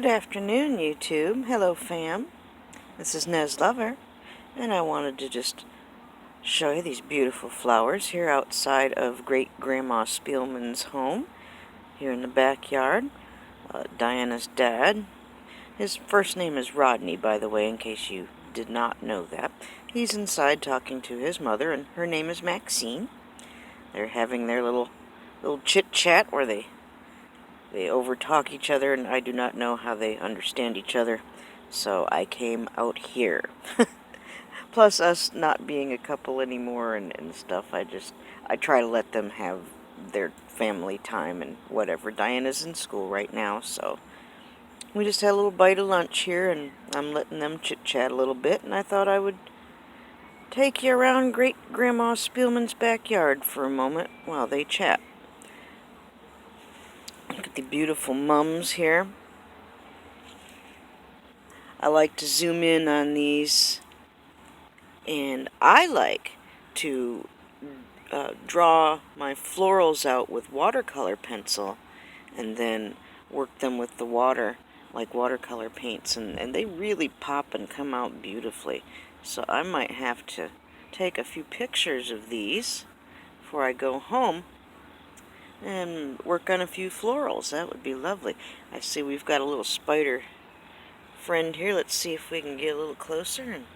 Good afternoon, YouTube. Hello, fam. This is Nez Lover, and I wanted to just show you these beautiful flowers here outside of Great Grandma Speelman's home, here in the backyard. Diana's dad. His first name is Rodney, by the way, in case you did not know that. He's inside talking to his mother, and her name is Maxine. They're having their little chit-chat where they overtalk each other, and I do not know how they understand each other, so I came out here. Plus, us not being a couple anymore and stuff, I try to let them have their family time and whatever. Diana's in school right now, so we just had a little bite of lunch here, and I'm letting them chit-chat a little bit, and I thought I would take you around Great Grandma Speelman's backyard for a moment while they chat. Look at the beautiful mums here. I like to zoom in on these, and I like to draw my florals out with watercolor pencil and then work them with the water like watercolor paints, and they really pop and come out beautifully. So I might have to take a few pictures of these before I go home and work on a few florals. That would be lovely. I see we've got a little spider friend here. Let's see if we can get a little closer and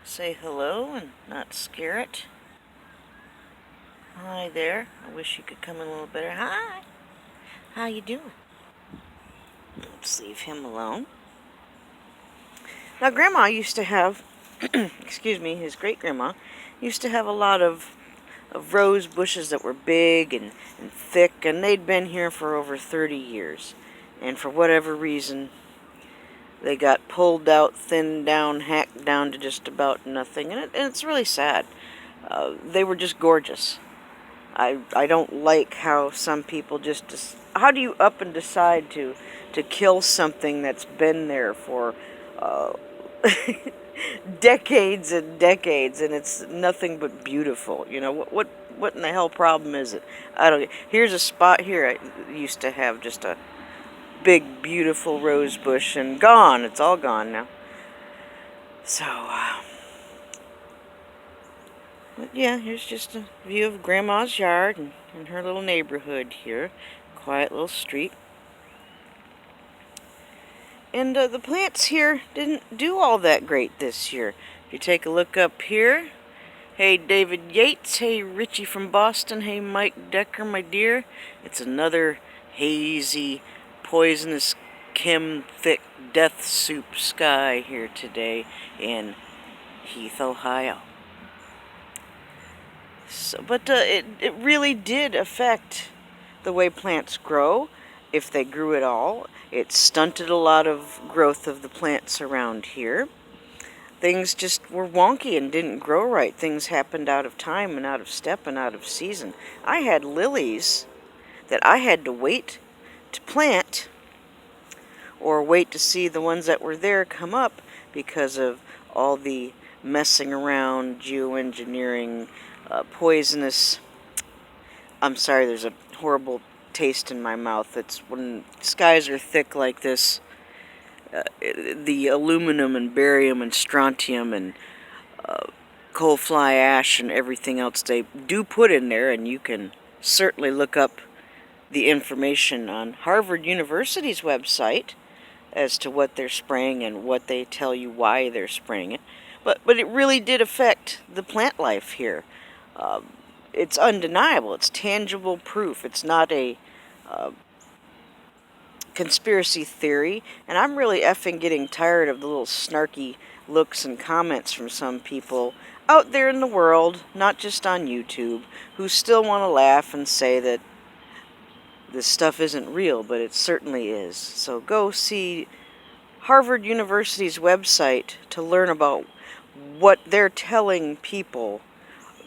say hello and not scare it. Hi there. I wish you could come in a little better. Hi. How you doing? Let's leave him alone. Now, Grandma used to have, excuse me, his great-grandma used to have a lot of rose bushes that were big and thick, and they'd been here for over 30 years. And for whatever reason, they got pulled out, thinned down, hacked down to just about nothing, and it's really sad. They were just gorgeous. I don't like how some people how do you up and decide to kill something that's been there for decades and decades, and it's nothing but beautiful. You know, what in the hell problem is it? I don't. Here's a spot here I used to have just a big beautiful rose bush, and gone. It's all gone now. So but yeah, here's just a view of Grandma's yard and her little neighborhood here. Quiet little street. And the plants here didn't do all that great this year. If you take a look up here, hey David Yates, hey Richie from Boston, hey Mike Decker, my dear. It's another hazy, poisonous, thick death soup sky here today in Heath, Ohio. So, but it really did affect the way plants grow, if they grew at all. It stunted a lot of growth of the plants around here. Things just were wonky and didn't grow right. Things happened out of time and out of step and out of season. I had lilies that I had to wait to plant or wait to see the ones that were there come up because of all the messing around, geoengineering, poisonous. I'm sorry, there's a horrible taste in my mouth. It's when skies are thick like this, the aluminum and barium and strontium and coal fly ash and everything else they do put in there, and you can certainly look up the information on Harvard University's website as to what they're spraying and what they tell you why they're spraying it. But it really did affect the plant life here. It's undeniable. It's tangible proof. It's not a conspiracy theory. And I'm really effing getting tired of the little snarky looks and comments from some people out there in the world, not just on YouTube, who still want to laugh and say that this stuff isn't real, but it certainly is. So go see Harvard University's website to learn about what they're telling people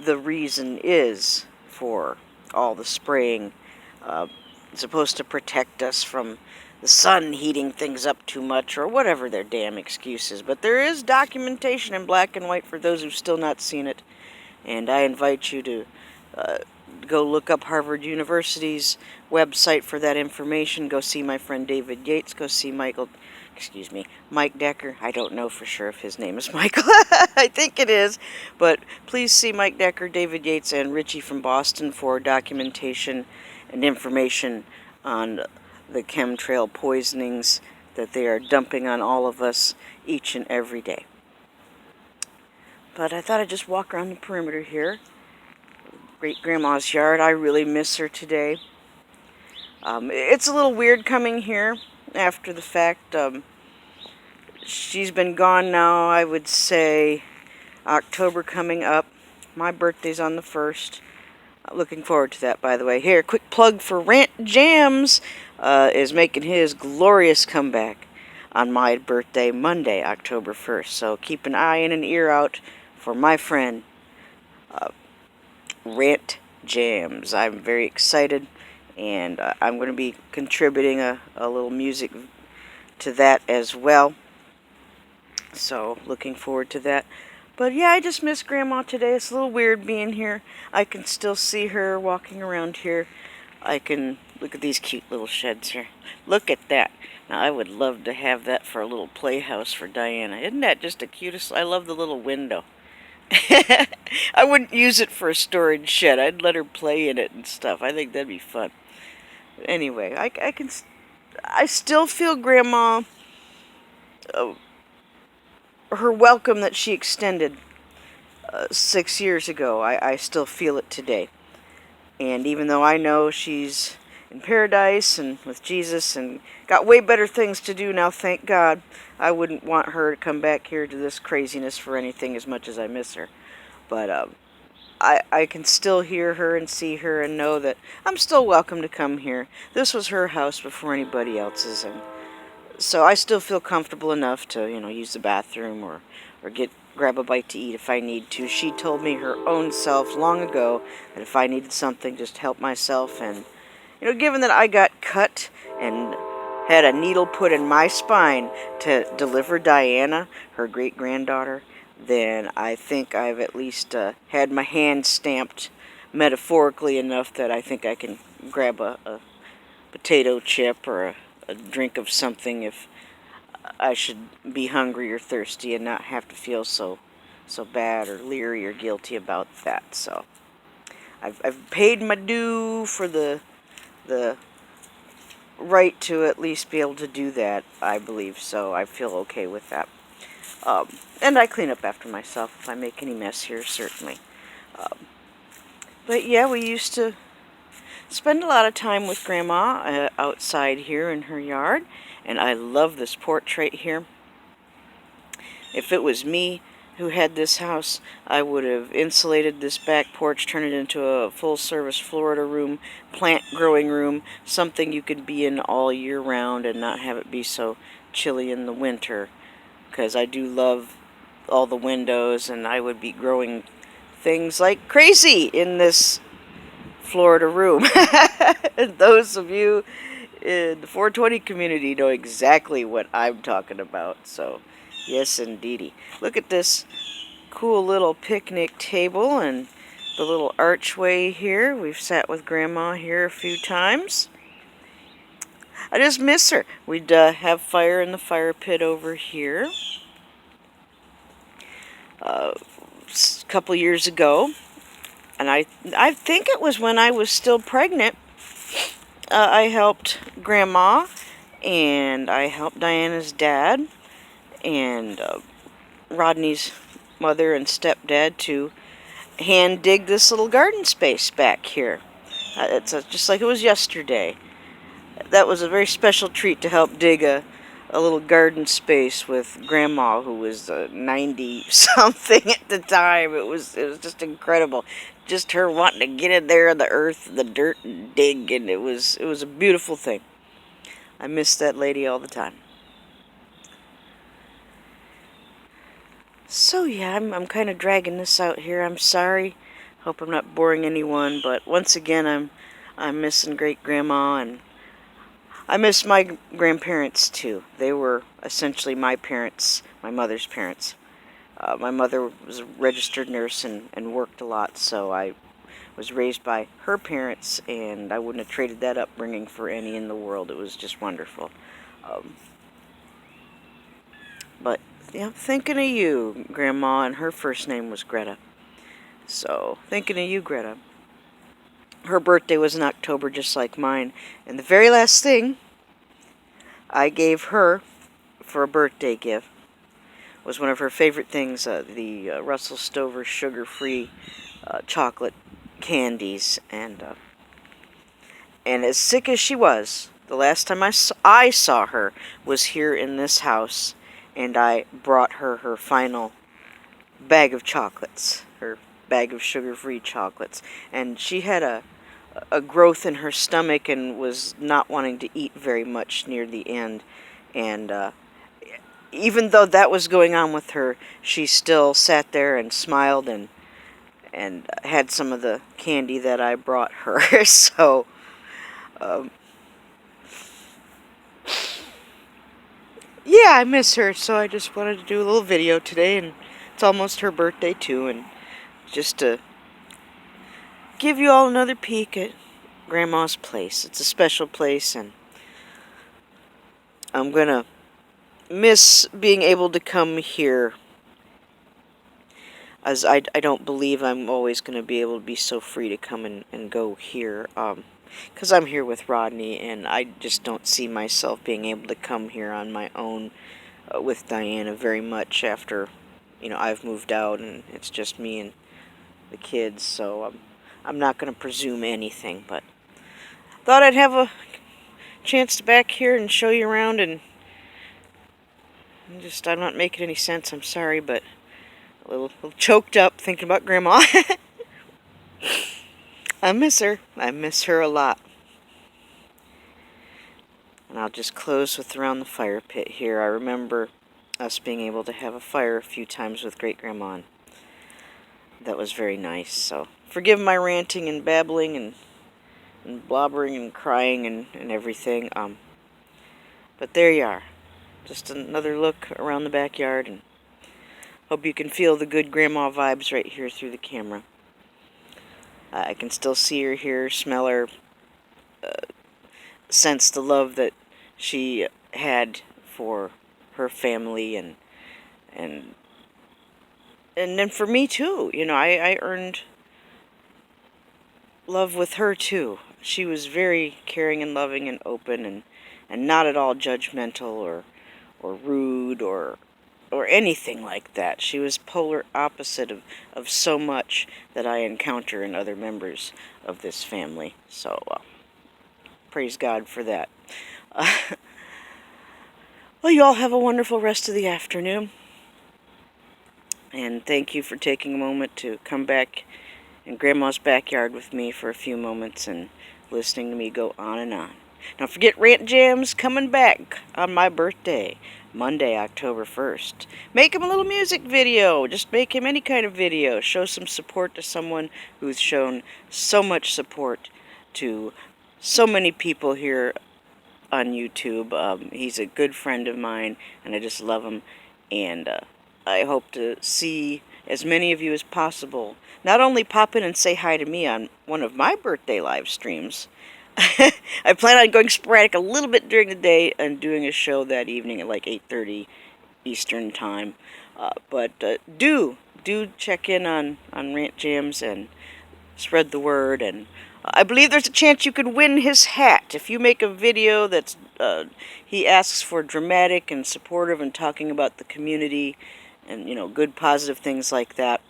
the reason is for all the spraying. It's supposed to protect us from the sun heating things up too much, or whatever their damn excuse is. But there is documentation in black and white for those who've still not seen it, and I invite you to go look up Harvard University's website for that information. Go see my friend David Yates. Go see Mike Decker. I don't know for sure if his name is Michael. I think it is. But please see Mike Decker, David Yates, and Richie from Boston for documentation and information on the chemtrail poisonings that they are dumping on all of us each and every day. But I thought I'd just walk around the perimeter here. Great-grandma's yard. I really miss her today. It's a little weird coming here after the fact. She's been gone now, I would say, October coming up. My birthday's on the 1st. Looking forward to that, by the way. Here, quick plug for RantJamz is making his glorious comeback on my birthday, Monday, October 1st. So keep an eye and an ear out for my friend, RantJamz. I'm very excited, and I'm going to be contributing a little music to that as well. So, looking forward to that. But yeah, I just miss Grandma today. It's a little weird being here. I can still see her walking around here. I can look at these cute little sheds here. Look at that. Now, I would love to have that for a little playhouse for Diana. Isn't that just the cutest? I love the little window. I wouldn't use it for a storage shed. I'd let her play in it and stuff. I think that'd be fun. But anyway, I still feel Grandma, her welcome that she extended 6 years ago. I still feel it today. And even though I know she's in paradise and with Jesus and got way better things to do now, thank God, I wouldn't want her to come back here to this craziness for anything as much as I miss her. But I can still hear her and see her and know that I'm still welcome to come here. This was her house before anybody else's, and so I still feel comfortable enough to, use the bathroom or grab a bite to eat if I need to. She told me her own self long ago that if I needed something, just help myself. And, given that I got cut and had a needle put in my spine to deliver Diana, her great-granddaughter, then I think I've at least had my hand stamped metaphorically enough that I think I can grab a potato chip or a drink of something if I should be hungry or thirsty and not have to feel so bad or leery or guilty about that. So I've paid my due for the right to at least be able to do that, I believe. So I feel okay with that. And I clean up after myself if I make any mess here, certainly. But yeah, we used to spend a lot of time with Grandma outside here in her yard, and I love this porch right here. If it was me who had this house, I would have insulated this back porch, turned it into a full-service Florida room, plant growing room, something you could be in all year round and not have it be so chilly in the winter, because I do love all the windows, and I would be growing things like crazy in this Florida room. And those of you in the 420 community know exactly what I'm talking about. So, yes, indeedy. Look at this cool little picnic table and the little archway here. We've sat with Grandma here a few times. I just miss her. We'd have fire in the fire pit over here. A couple years ago, and I think it was when I was still pregnant, I helped Grandma, and I helped Diana's dad, and Rodney's mother and stepdad to hand dig this little garden space back here. It's just like it was yesterday. That was a very special treat to help dig a little garden space with Grandma, who was 90-something at the time. It was just incredible. Just her wanting to get in there in the earth, the dirt, and dig, and it was a beautiful thing. I miss that lady all the time. So yeah, I'm kind of dragging this out here. I'm sorry. Hope I'm not boring anyone, but once again, I'm missing Great Grandma, and I miss my grandparents too. They were essentially my parents, my mother's parents. My mother was a registered nurse and worked a lot, so I was raised by her parents, and I wouldn't have traded that upbringing for any in the world. It was just wonderful. But yeah, thinking of you, Grandma, and her first name was Greta. So, thinking of you, Greta. Her birthday was in October, just like mine. And the very last thing I gave her for a birthday gift was one of her favorite things, the Russell Stover sugar-free chocolate candies. And as sick as she was, the last time I saw her was here in this house, and I brought her her final bag of chocolates, her bag of sugar-free chocolates. And she had a growth in her stomach and was not wanting to eat very much near the end. And even though that was going on with her, she still sat there and smiled and had some of the candy that I brought her. So, yeah, I miss her, so I just wanted to do a little video today, and it's almost her birthday too, and just to give you all another peek at Grandma's place. It's a special place, and I'm gonna miss being able to come here, as I don't believe I'm always going to be able to be so free to come and go here, because I'm here with Rodney, and I just don't see myself being able to come here on my own with Diana very much after, I've moved out, and it's just me and the kids, so I'm not going to presume anything, but thought I'd have a chance to back here and show you around, and I'm not making any sense, I'm sorry, but a little choked up thinking about Grandma. I miss her a lot. And I'll just close with around the fire pit here. I remember us being able to have a fire a few times with Great Grandma, and that was very nice. So forgive my ranting and babbling and blobbering and crying and everything. But there you are. Just another look around the backyard, and hope you can feel the good Grandma vibes right here through the camera. I can still see her, hear her, smell her, sense the love that she had for her family, and then for me too. I earned love with her too. She was very caring and loving and open, and not at all judgmental or rude or anything like that. She was polar opposite of so much that I encounter in other members of this family. So, praise God for that. Well, you all have a wonderful rest of the afternoon. And thank you for taking a moment to come back in Grandma's backyard with me for a few moments and listening to me go on and on. Don't forget RantJamz coming back on my birthday, Monday, October 1st. Make him a little music video. Just make him any kind of video. Show some support to someone who's shown so much support to so many people here on YouTube. He's a good friend of mine, and I just love him. And I hope to see as many of you as possible not only pop in and say hi to me on one of my birthday live streams. I plan on going sporadic a little bit during the day and doing a show that evening at like 8:30 Eastern time. But do check in on RantJamz and spread the word. And I believe there's a chance you could win his hat if you make a video that's he asks for dramatic and supportive and talking about the community and good positive things like that.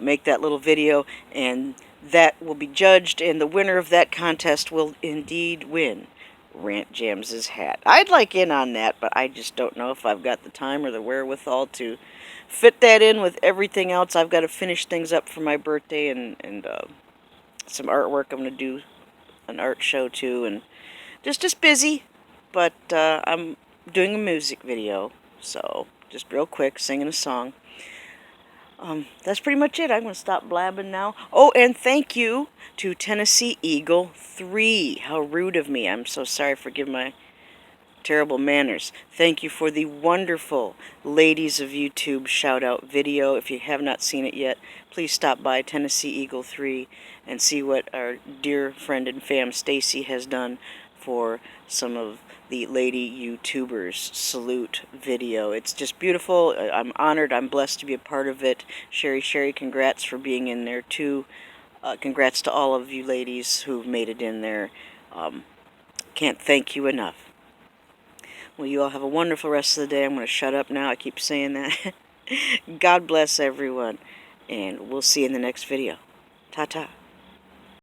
Make that little video, and that will be judged, and the winner of that contest will indeed win RantJamz's hat. I'd like in on that, but I just don't know if I've got the time or the wherewithal to fit that in with everything else. I've got to finish things up for my birthday and some artwork. I'm going to do an art show too, and just busy, but I'm doing a music video, so just real quick, singing a song. That's pretty much it. I'm going to stop blabbing now. Oh, and thank you to Tennessee Eagle 3. How rude of me. I'm so sorry. Forgive my terrible manners. Thank you for the wonderful Ladies of YouTube shout-out video. If you have not seen it yet, please stop by Tennessee Eagle 3 and see what our dear friend and fam Stacy has done for some of the lady YouTubers salute video. It's just beautiful. I'm honored. I'm blessed to be a part of it. Sherry, congrats for being in there too. Congrats to all of you ladies who've made it in there. Can't thank you enough. Well, you all have a wonderful rest of the day. I'm going to shut up now. I keep saying that. God bless everyone, and we'll see you in the next video. Ta-ta.